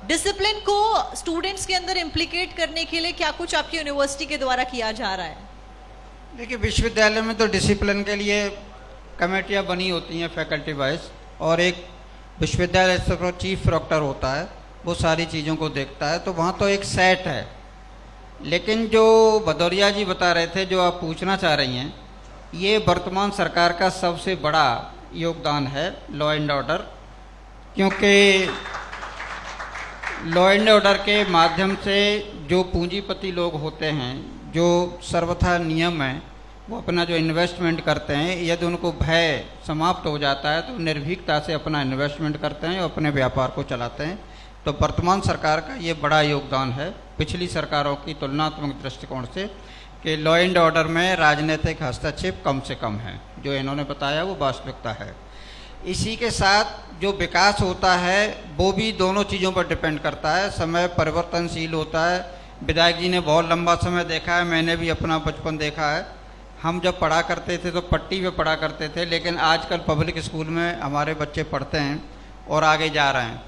Discipline को students के अंदर इम्प्लीकेट करने के लिए क्या कुछ आपकी यूनिवर्सिटी के द्वारा किया जा रहा है? देखिए, विश्वविद्यालय में तो डिसिप्लिन के लिए कमेटियां बनी होती हैं फैकल्टी वाइज, और एक विश्वविद्यालय स्तर पर चीफ प्रोक्टर होता है, वो सारी चीज़ों को देखता है, तो वहाँ तो एक सेट है। लेकिन जो भदौरिया जी बता रहे थे, जो आप पूछना चाह रही हैं, ये वर्तमान सरकार का सबसे बड़ा योगदान है लॉ एंड ऑर्डर, क्योंकि लॉ एंड ऑर्डर के माध्यम से जो पूंजीपति लोग होते हैं, जो सर्वथा नियम है, वो अपना जो इन्वेस्टमेंट करते हैं, यदि उनको भय समाप्त हो जाता है तो निर्भीकता से अपना इन्वेस्टमेंट करते हैं और अपने व्यापार को चलाते हैं। तो वर्तमान सरकार का ये बड़ा योगदान है पिछली सरकारों की तुलनात्मक दृष्टिकोण से, कि लॉ एंड ऑर्डर में राजनीतिक हस्तक्षेप कम से कम है। जो इन्होंने बताया वो वास्तविकता है। इसी के साथ जो विकास होता है वो भी दोनों चीज़ों पर डिपेंड करता है। समय परिवर्तनशील होता है। विधायक जी ने बहुत लंबा समय देखा है, मैंने भी अपना बचपन देखा है। हम जब पढ़ा करते थे तो पट्टी पे पढ़ा करते थे, लेकिन आजकल पब्लिक स्कूल में हमारे बच्चे पढ़ते हैं और आगे जा रहे हैं।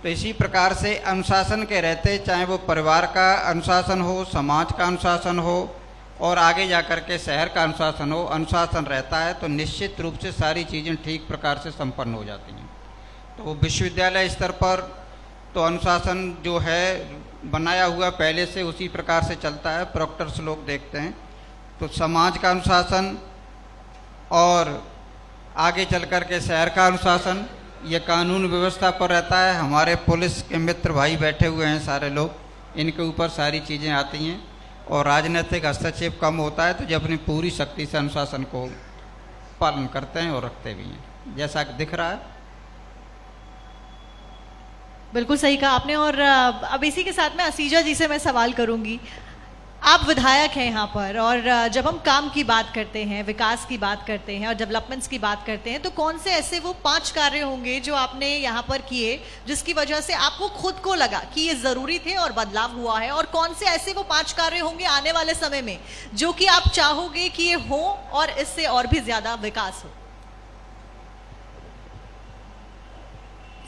तो इसी प्रकार से अनुशासन के रहते, चाहे वो परिवार का अनुशासन हो, समाज का अनुशासन हो और आगे जा कर के शहर का अनुशासन हो, अनुशासन रहता है तो निश्चित रूप से सारी चीज़ें ठीक प्रकार से संपन्न हो जाती हैं। तो विश्वविद्यालय स्तर पर तो अनुशासन जो है बनाया हुआ पहले से उसी प्रकार से चलता है, प्रोक्टर्स लोग देखते हैं। तो समाज का अनुशासन और आगे चल कर के शहर का अनुशासन, ये कानून व्यवस्था पर रहता है। हमारे पुलिस के मित्र भाई बैठे हुए हैं सारे लोग, इनके ऊपर सारी चीज़ें आती हैं और राजनीतिक हस्तक्षेप कम होता है तो जब अपनी पूरी शक्ति से अनुशासन को पालन करते हैं और रखते भी हैं, जैसा कि दिख रहा है। बिल्कुल सही कहा आपने। और अब इसी के साथ में असीजा जी से मैं सवाल करूंगी। आप विधायक हैं यहाँ पर, और जब हम काम की बात करते हैं, विकास की बात करते हैं और डेवलपमेंट्स की बात करते हैं, तो कौन से ऐसे वो 5 कार्य होंगे जो आपने यहाँ पर किए जिसकी वजह से आपको खुद को लगा कि ये ज़रूरी थे और बदलाव हुआ है, और कौन से ऐसे वो 5 कार्य होंगे आने वाले समय में जो कि आप चाहोगे कि ये हो और इससे और भी ज़्यादा विकास हो?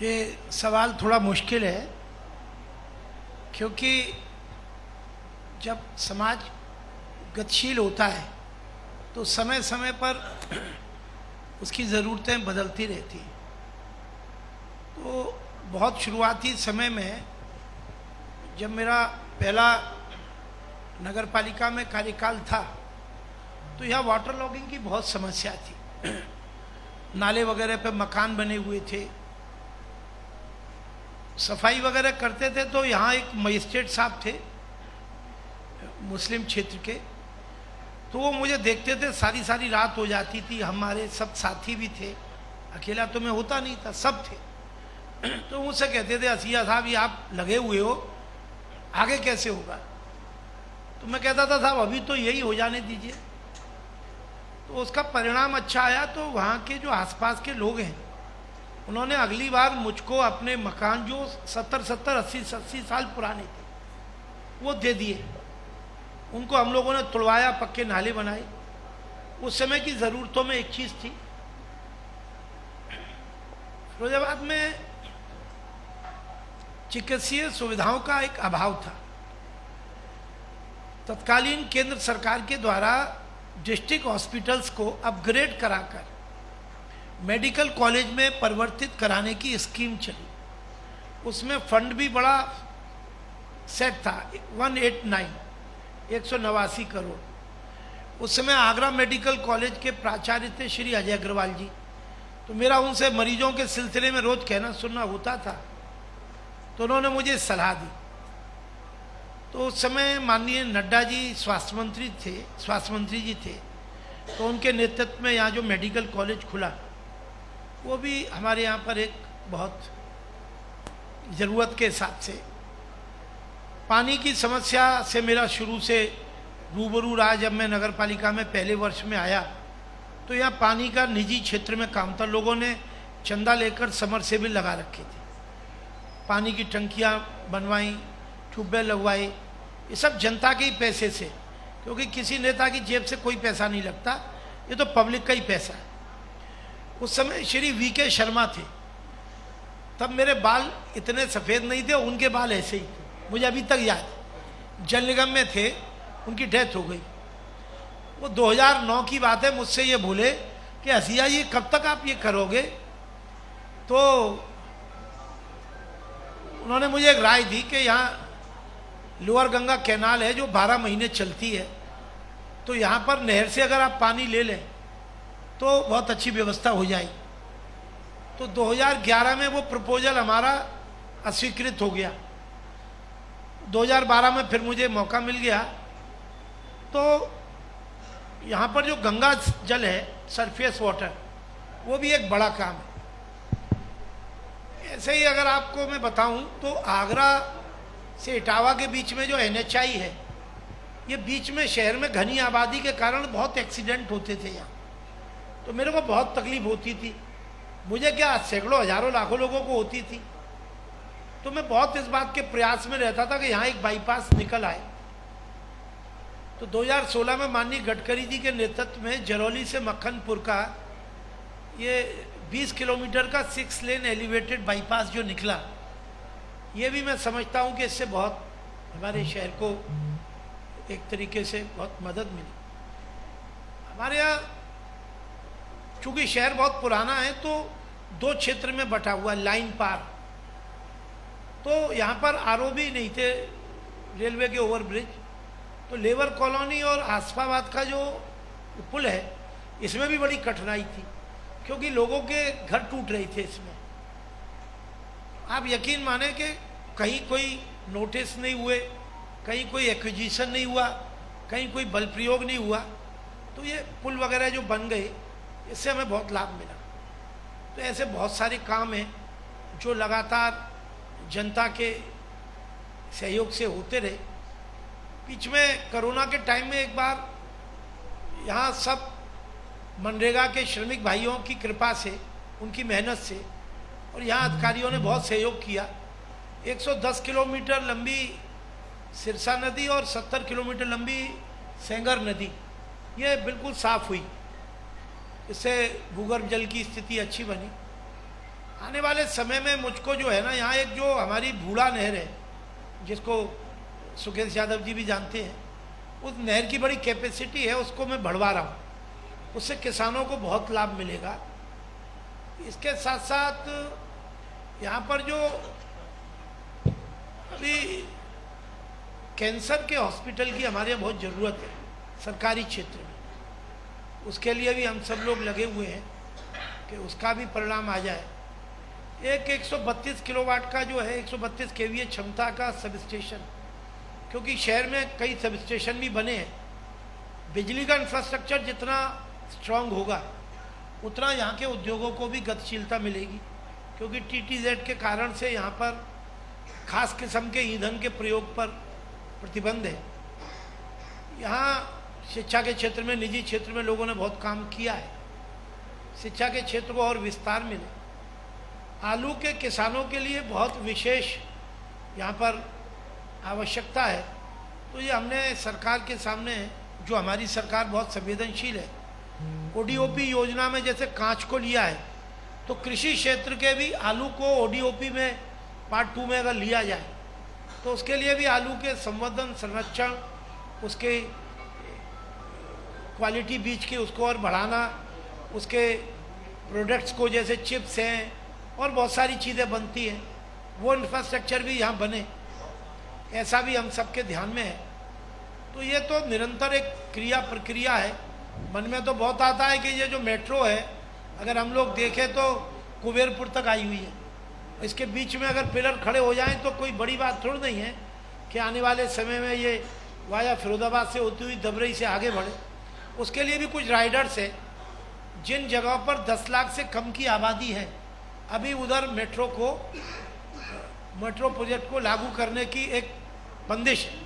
ये सवाल थोड़ा मुश्किल है, क्योंकि जब समाज गतिशील होता है तो समय समय पर उसकी ज़रूरतें बदलती रहती हैं। तो बहुत शुरुआती समय में जब मेरा पहला नगर पालिका में कार्यकाल था तो यहाँ वाटर लॉगिंग की बहुत समस्या थी। नाले वगैरह पे मकान बने हुए थे, सफाई वगैरह करते थे। तो यहाँ एक मजिस्ट्रेट साहब थे मुस्लिम क्षेत्र के, तो वो मुझे देखते थे, सारी सारी रात हो जाती थी। हमारे सब साथी भी थे, अकेला तो मैं होता नहीं था, सब थे। तो मुझसे कहते थे, असिया साहब ये आप लगे हुए हो, आगे कैसे होगा? तो मैं कहता था, साहब अभी तो यही हो जाने दीजिए। तो उसका परिणाम अच्छा आया। तो वहाँ के जो आसपास के लोग हैं उन्होंने अगली बार मुझको अपने मकान जो 70-70, 80 साल पुराने थे वो दे दिए। उनको हम लोगों ने तुड़वाया, पक्के नाले बनाए। उस समय की ज़रूरतों में एक चीज़ थी, फिरोजाबाद में चिकित्सीय सुविधाओं का एक अभाव था। तत्कालीन केंद्र सरकार के द्वारा डिस्ट्रिक्ट हॉस्पिटल्स को अपग्रेड कराकर मेडिकल कॉलेज में परिवर्तित कराने की स्कीम चली। उसमें फंड भी बड़ा सेट था, 189 करोड़। उस समय आगरा मेडिकल कॉलेज के प्राचार्य थे श्री अजय अग्रवाल जी। तो मेरा उनसे मरीजों के सिलसिले में रोज कहना सुनना होता था। तो उन्होंने मुझे सलाह दी। तो उस समय माननीय नड्डा जी स्वास्थ्य मंत्री जी थे। तो उनके नेतृत्व में यहाँ जो मेडिकल कॉलेज खुला वो भी हमारे यहाँ पर एक बहुत ज़रूरत के हिसाब से। पानी की समस्या से मेरा शुरू से रूबरू रहा। जब मैं नगर पालिका में पहले वर्ष में आया तो यहाँ पानी का निजी क्षेत्र में काम था। लोगों ने चंदा लेकर समरसेबिल लगा रखे थे, पानी की टंकियाँ बनवाई, ट्यूबवेल लगवाए। ये सब जनता के ही पैसे से, क्योंकि किसी नेता की जेब से कोई पैसा नहीं लगता, ये तो पब्लिक का ही पैसा है। उस समय श्री वी के शर्मा थे, तब मेरे बाल इतने सफ़ेद नहीं थे, उनके बाल ऐसे ही थे, मुझे अभी तक याद है। जल निगम में थे, उनकी डेथ हो गई। वो 2009 की बात है, मुझसे ये बोले कि हसिया जी कब तक आप ये करोगे। तो उन्होंने मुझे एक राय दी कि यहाँ लोअर गंगा कैनाल है जो 12 महीने चलती है, तो यहाँ पर नहर से अगर आप पानी ले लें तो बहुत अच्छी व्यवस्था हो जाएगी। तो 2011 में वो प्रपोजल हमारा अस्वीकृत हो गया। 2012 में फिर मुझे मौका मिल गया। तो यहाँ पर जो गंगा जल है, सरफेस वाटर, वो भी एक बड़ा काम है। ऐसे ही अगर आपको मैं बताऊं तो आगरा से इटावा के बीच में जो NHI है, ये बीच में शहर में घनी आबादी के कारण बहुत एक्सीडेंट होते थे यहाँ। तो मेरे को बहुत तकलीफ होती थी, मुझे क्या सैकड़ों हजारों लाखों लोगों को होती थी। तो मैं बहुत इस बात के प्रयास में रहता था कि यहाँ एक बाईपास निकल आए। तो 2016 में माननीय गडकरी जी के नेतृत्व में जरौली से मक्खनपुर का ये 20 किलोमीटर का 6 लेन एलिवेटेड बाईपास जो निकला, ये भी मैं समझता हूँ कि इससे बहुत हमारे शहर को एक तरीके से बहुत मदद मिली। हमारे यहाँ चूँकि शहर बहुत पुराना है तो 2 क्षेत्र में बटा हुआ लाइन पार। तो यहाँ पर RO भी नहीं थे, रेलवे के ओवरब्रिज। तो लेबर कॉलोनी और आसफाबाद का जो पुल है, इसमें भी बड़ी कठिनाई थी क्योंकि लोगों के घर टूट रहे थे इसमें। आप यकीन माने कि कहीं कोई नोटिस नहीं हुए, कहीं कोई एक्विजिशन नहीं हुआ, कहीं कोई बल प्रयोग नहीं हुआ। तो ये पुल वगैरह जो बन गए, इससे हमें बहुत लाभ मिला। तो ऐसे बहुत सारे काम हैं जो लगातार जनता के सहयोग से होते रहे। बीच में कोरोना के टाइम में एक बार यहाँ सब मनरेगा के श्रमिक भाइयों की कृपा से, उनकी मेहनत से, और यहाँ अधिकारियों ने बहुत सहयोग किया। 110 किलोमीटर लंबी सिरसा नदी और 70 किलोमीटर लंबी सेंगर नदी, ये बिल्कुल साफ हुई। इससे भूगर्भ जल की स्थिति अच्छी बनी। आने वाले समय में मुझको जो है ना, यहाँ एक जो हमारी बूढ़ा नहर है, जिसको सुखेश यादव जी भी जानते हैं, उस नहर की बड़ी कैपेसिटी है, उसको मैं बढ़वा रहा हूँ। उससे किसानों को बहुत लाभ मिलेगा। इसके साथ साथ यहाँ पर जो अभी कैंसर के हॉस्पिटल की हमारे यहाँ बहुत ज़रूरत है सरकारी क्षेत्र में, उसके लिए भी हम सब लोग लगे हुए हैं कि उसका भी परिणाम आ जाए। एक 132 किलोवाट का जो है 132 kVA क्षमता का सब स्टेशन, क्योंकि शहर में कई सब स्टेशन भी बने हैं। बिजली का इंफ्रास्ट्रक्चर जितना स्ट्रांग होगा उतना यहाँ के उद्योगों को भी गतिशीलता मिलेगी, क्योंकि TTZ के कारण से यहाँ पर खास किस्म के ईंधन के प्रयोग पर प्रतिबंध है। यहाँ शिक्षा के क्षेत्र में, निजी क्षेत्र में लोगों ने बहुत काम किया है। शिक्षा के क्षेत्र को और विस्तार मिले। आलू के किसानों के लिए बहुत विशेष यहाँ पर आवश्यकता है। तो ये हमने सरकार के सामने, जो हमारी सरकार बहुत संवेदनशील है, ODOP योजना में जैसे कांच को लिया है, तो कृषि क्षेत्र के भी आलू को ODOP में पार्ट 2 में अगर लिया जाए तो उसके लिए भी आलू के संवर्धन, संरक्षण, उसके क्वालिटी बीज की उसको और बढ़ाना, उसके प्रोडक्ट्स को जैसे चिप्स हैं और बहुत सारी चीज़ें बनती हैं, वो इंफ्रास्ट्रक्चर भी यहाँ बने, ऐसा भी हम सबके ध्यान में है। तो ये तो निरंतर एक क्रिया प्रक्रिया है। मन में तो बहुत आता है कि ये जो मेट्रो है, अगर हम लोग देखें तो कुबेरपुर तक आई हुई है। इसके बीच में अगर पिलर खड़े हो जाएं तो कोई बड़ी बात थोड़ी नहीं है कि आने वाले समय में ये वाया फिरोजाबाद से होती हुई दबरई से आगे बढ़े। उसके लिए भी कुछ राइडर्स है। जिन जगहों पर 10 लाख से कम की आबादी है, अभी उधर मेट्रो प्रोजेक्ट को लागू करने की एक बंदिश है।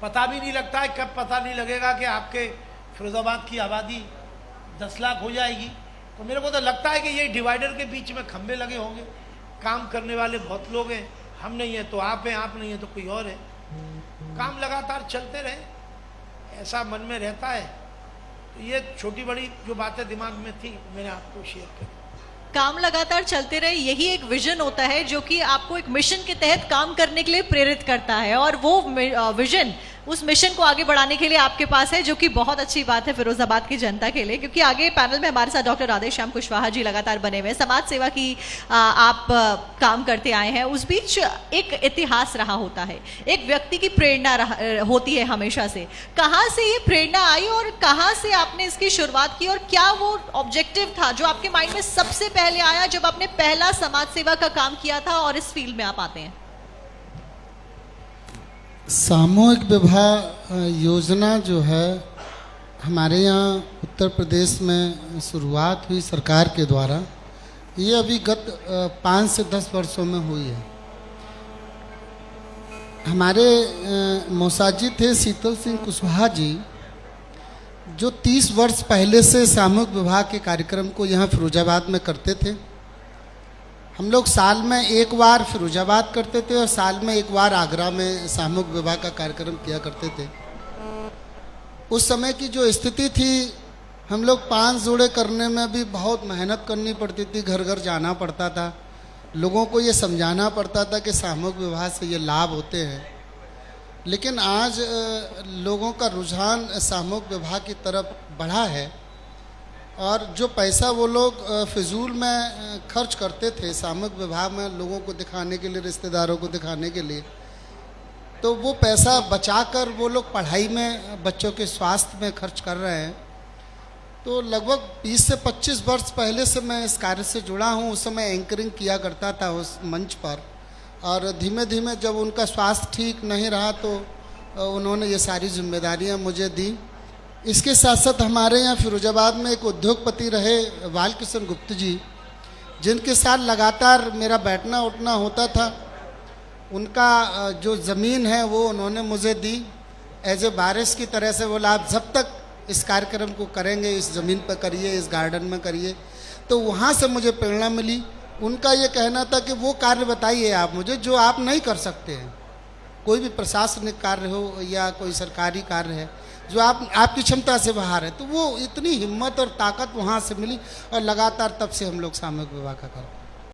पता भी नहीं लगता है, कब पता नहीं लगेगा कि आपके फिरोजाबाद की आबादी 10 लाख हो जाएगी। तो मेरे को तो लगता है कि ये डिवाइडर के बीच में खंबे लगे होंगे, काम करने वाले बहुत लोग हैं, हम नहीं हैं तो आप हैं, आप नहीं हैं तो कोई और है। काम लगातार चलते रहे, ऐसा मन में रहता है। तो ये छोटी बड़ी जो बातें दिमाग में थी मैंने आपको शेयर की। काम लगातार चलते रहे, यही एक विजन होता है जो कि आपको एक मिशन के तहत काम करने के लिए प्रेरित करता है, और वो विजन, उस मिशन को आगे बढ़ाने के लिए आपके पास है, जो कि बहुत अच्छी बात है फिरोजाबाद की जनता के लिए। क्योंकि आगे पैनल में हमारे साथ डॉक्टर राधेश्याम कुशवाहा जी लगातार बने हुए हैं, समाज सेवा की आप काम करते आए हैं। उस बीच एक इतिहास रहा होता है, एक व्यक्ति की प्रेरणा होती है हमेशा से। कहाँ से ये प्रेरणा आई और कहाँ से आपने इसकी शुरुआत की, और क्या वो ऑब्जेक्टिव था जो आपके माइंड में सबसे पहले आया जब आपने पहला समाज सेवा का काम किया था और इस फील्ड में आप आते हैं? सामूहिक विवाह योजना जो है हमारे यहाँ उत्तर प्रदेश में शुरुआत हुई सरकार के द्वारा। ये अभी गत 5 से 10 वर्षों में हुई है। हमारे मौसाजी थे शीतल सिंह कुशवाहा जी, जो 30 वर्ष पहले से सामूहिक विवाह के कार्यक्रम को यहाँ फिरोजाबाद में करते थे। हम लोग साल में एक बार फिरोजाबाद करते थे और साल में एक बार आगरा में सामूहिक विवाह का कार्यक्रम किया करते थे। उस समय की जो स्थिति थी, हम लोग 5 जोड़े करने में भी बहुत मेहनत करनी पड़ती थी, घर घर जाना पड़ता था, लोगों को ये समझाना पड़ता था कि सामूहिक विवाह से ये लाभ होते हैं। लेकिन आज लोगों का रुझान सामूहिक विवाह की तरफ बढ़ा है, और जो पैसा वो लोग फिजूल में खर्च करते थे सामूहिक विवाह में लोगों को दिखाने के लिए, रिश्तेदारों को दिखाने के लिए, तो वो पैसा बचाकर वो लोग पढ़ाई में, बच्चों के स्वास्थ्य में खर्च कर रहे हैं। तो लगभग 20 से 25 वर्ष पहले से मैं इस कार्य से जुड़ा हूँ। उस समय एंकरिंग किया करता था उस मंच पर, और धीमे धीमे जब उनका स्वास्थ्य ठीक नहीं रहा तो उन्होंने ये सारी जिम्मेदारियाँ मुझे दी। इसके साथ साथ हमारे यहाँ फिरोजाबाद में एक उद्योगपति रहे बालकृष्ण गुप्त जी, जिनके साथ लगातार मेरा बैठना उठना होता था। उनका जो ज़मीन है वो उन्होंने मुझे दी एज ए वारिस की तरह से। बोला आप जब तक इस कार्यक्रम को करेंगे इस ज़मीन पर करिए, इस गार्डन में करिए। तो वहाँ से मुझे प्रेरणा मिली। उनका ये कहना था कि वो कार्य बताइए आप मुझे जो आप नहीं कर सकते हैं, कोई भी प्रशासनिक कार्य हो या कोई सरकारी कार्य है जो आपकी क्षमता से बाहर है। तो वो इतनी हिम्मत और ताकत वहाँ से मिली, और लगातार तब से हम लोग सामूहिक विवाह का कार्य